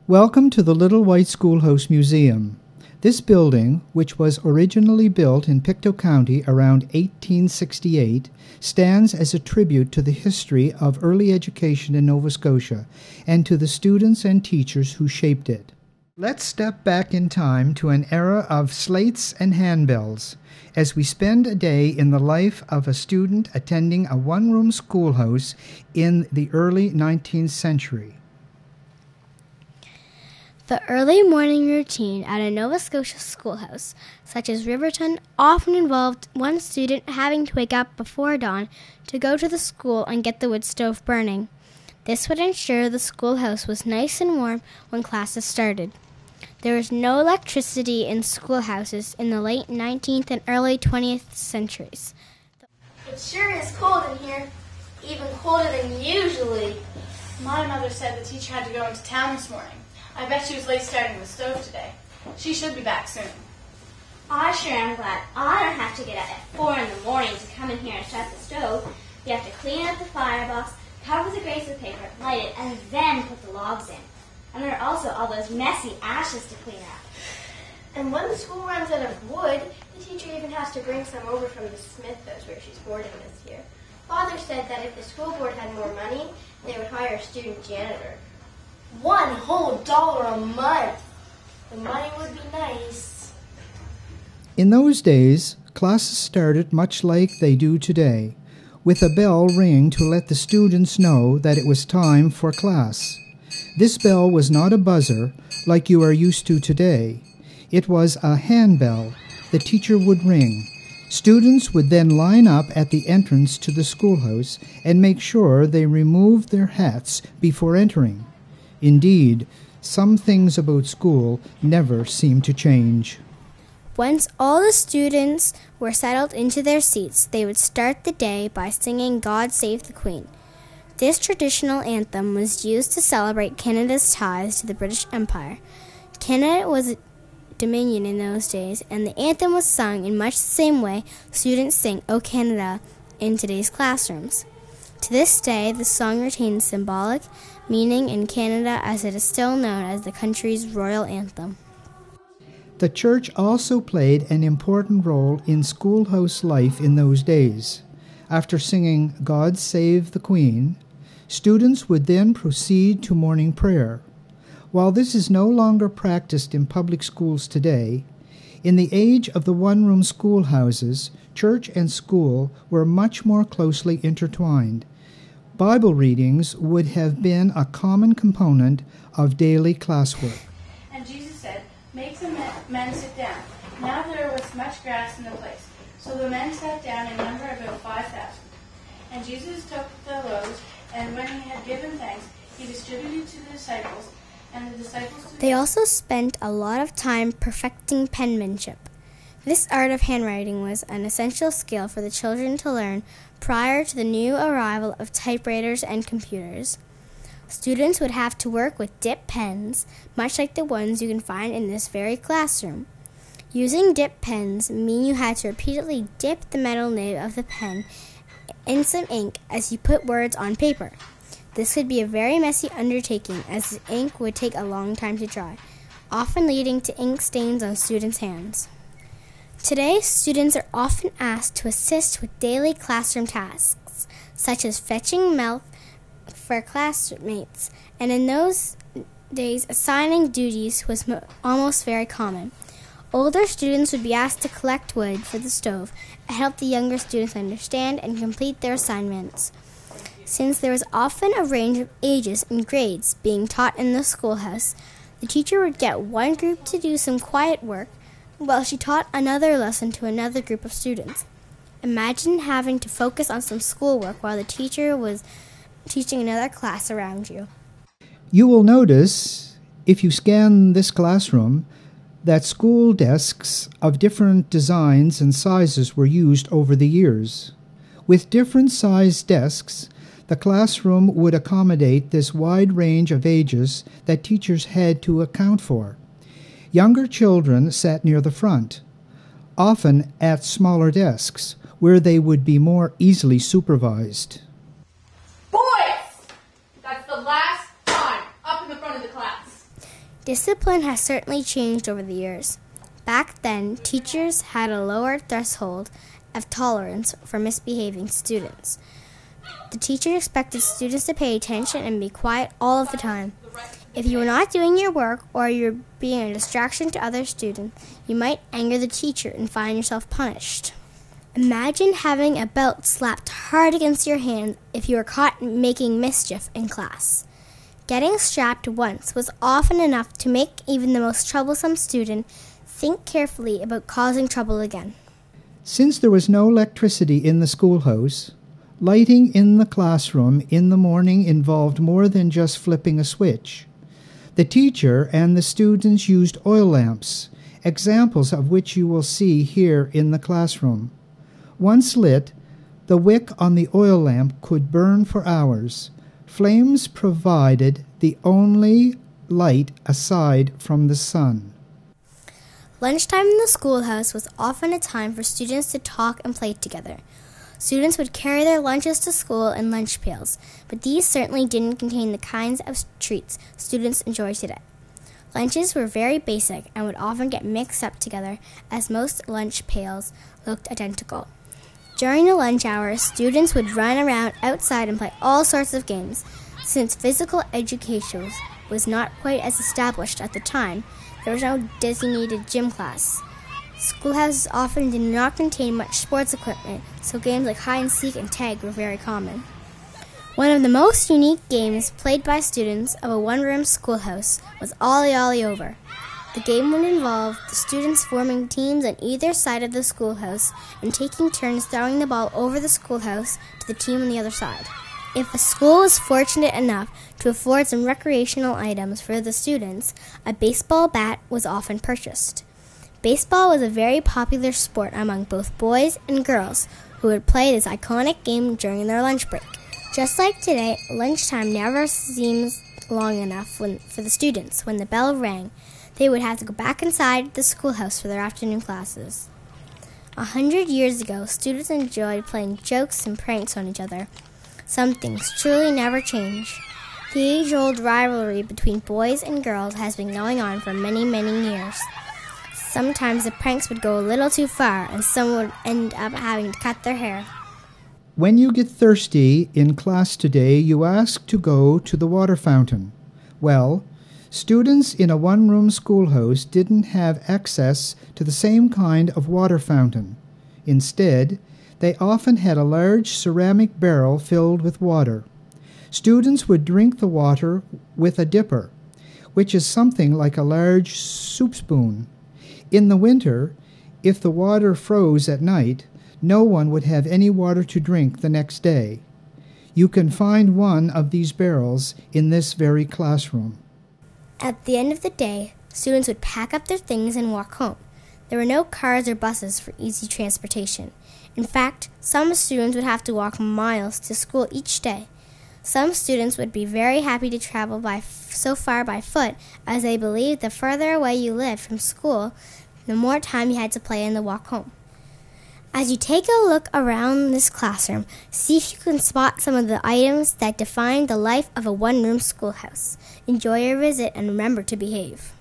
Welcome to the Little White Schoolhouse Museum. This building, which was originally built in Pictou County around 1868, stands as a tribute to the history of early education in Nova Scotia and to the students and teachers who shaped it. Let's step back in time to an era of slates and handbells as we spend a day in the life of a student attending a one-room schoolhouse in the early 19th century. The early morning routine at a Nova Scotia schoolhouse, such as Riverton, often involved one student having to wake up before dawn to go to the school and get the wood stove burning. This would ensure the schoolhouse was nice and warm when classes started. There was no electricity in schoolhouses in the late 19th and early 20th centuries. It sure is cold in here, even colder than usually. My mother said the teacher had to go into town this morning. I bet she was late starting the stove today. She should be back soon. I sure am glad I don't have to get up at 4 in the morning to come in here and start the stove. You have to clean up the firebox, cover the grates with paper, light it, and then put the logs in. And there are also all those messy ashes to clean up. And when the school runs out of wood, the teacher even has to bring some over from the Smith house where she's boarding this year. Father said that if the school board had more money, they would hire a student janitor. $1 whole a month. The money would be nice. In those days, classes started much like they do today, with a bell ringing to let the students know that it was time for class. This bell was not a buzzer like you are used to today. It was a handbell the teacher would ring. Students would then line up at the entrance to the schoolhouse and make sure they removed their hats before entering. Indeed, some things about school never seem to change. Once all the students were settled into their seats, they would start the day by singing God Save the Queen. This traditional anthem was used to celebrate Canada's ties to the British Empire. Canada was a dominion in those days, and the anthem was sung in much the same way students sing O Canada in today's classrooms. To this day, the song retains symbolic meaning in Canada as it is still known as the country's royal anthem. The church also played an important role in schoolhouse life in those days. After singing God Save the Queen, students would then proceed to morning prayer. While this is no longer practiced in public schools today, in the age of the one-room schoolhouses, church and school were much more closely intertwined. Bible readings would have been a common component of daily classwork. And Jesus said, "Make some men sit down." Now there was much grass in the place. So the men sat down in number about 5,000. And Jesus took the loaves, and when he had given thanks, he distributed to the disciples, and the disciples to They also spent a lot of time perfecting penmanship. This art of handwriting was an essential skill for the children to learn prior to the new arrival of typewriters and computers. Students would have to work with dip pens, much like the ones you can find in this very classroom. Using dip pens mean you had to repeatedly dip the metal nib of the pen in some ink as you put words on paper. This could be a very messy undertaking as the ink would take a long time to dry, often leading to ink stains on students' hands. Today, students are often asked to assist with daily classroom tasks, such as fetching milk for classmates, and in those days, assigning duties was almost very common. Older students would be asked to collect wood for the stove and help the younger students understand and complete their assignments. Since there was often a range of ages and grades being taught in the schoolhouse, the teacher would get one group to do some quiet work while she taught another lesson to another group of students. Imagine having to focus on some schoolwork while the teacher was teaching another class around you. You will notice, if you scan this classroom, that school desks of different designs and sizes were used over the years. With different sized desks, the classroom would accommodate this wide range of ages that teachers had to account for. Younger children sat near the front, often at smaller desks, where they would be more easily supervised. Boys! That's the last time up in the front of the class. Discipline has certainly changed over the years. Back then, teachers had a lower threshold of tolerance for misbehaving students. The teacher expected students to pay attention and be quiet all of the time. If you were not doing your work or you were being a distraction to other students, you might anger the teacher and find yourself punished. Imagine having a belt slapped hard against your hand if you were caught making mischief in class. Getting strapped once was often enough to make even the most troublesome student think carefully about causing trouble again. Since there was no electricity in the schoolhouse, lighting in the classroom in the morning involved more than just flipping a switch. The teacher and the students used oil lamps, examples of which you will see here in the classroom. Once lit, the wick on the oil lamp could burn for hours. Flames provided the only light aside from the sun. Lunchtime in the schoolhouse was often a time for students to talk and play together. Students would carry their lunches to school in lunch pails, but these certainly didn't contain the kinds of treats students enjoy today. Lunches were very basic and would often get mixed up together, as most lunch pails looked identical. During the lunch hour, students would run around outside and play all sorts of games. Since physical education was not quite as established at the time, there was no designated gym class. Schoolhouses often did not contain much sports equipment, so games like hide-and-seek and tag were very common. One of the most unique games played by students of a one-room schoolhouse was Ollie Ollie Over. The game would involve the students forming teams on either side of the schoolhouse and taking turns throwing the ball over the schoolhouse to the team on the other side. If a school was fortunate enough to afford some recreational items for the students, a baseball bat was often purchased. Baseball was a very popular sport among both boys and girls who would play this iconic game during their lunch break. Just like today, lunchtime never seems long enough for the students. When the bell rang, they would have to go back inside the schoolhouse for their afternoon classes. 100 years ago, students enjoyed playing jokes and pranks on each other. Some things truly never change. The age-old rivalry between boys and girls has been going on for many, many years. Sometimes the pranks would go a little too far, and some would end up having to cut their hair. When you get thirsty in class today, you ask to go to the water fountain. Well, students in a one-room schoolhouse didn't have access to the same kind of water fountain. Instead, they often had a large ceramic barrel filled with water. Students would drink the water with a dipper, which is something like a large soup spoon. In the winter, if the water froze at night, no one would have any water to drink the next day. You can find one of these barrels in this very classroom. At the end of the day, students would pack up their things and walk home. There were no cars or buses for easy transportation. In fact, some students would have to walk miles to school each day. Some students would be very happy to travel so far by foot, as they believed the further away you lived from school, the more time you had to play in the walk home. As you take a look around this classroom, see if you can spot some of the items that define the life of a one-room schoolhouse. Enjoy your visit and remember to behave.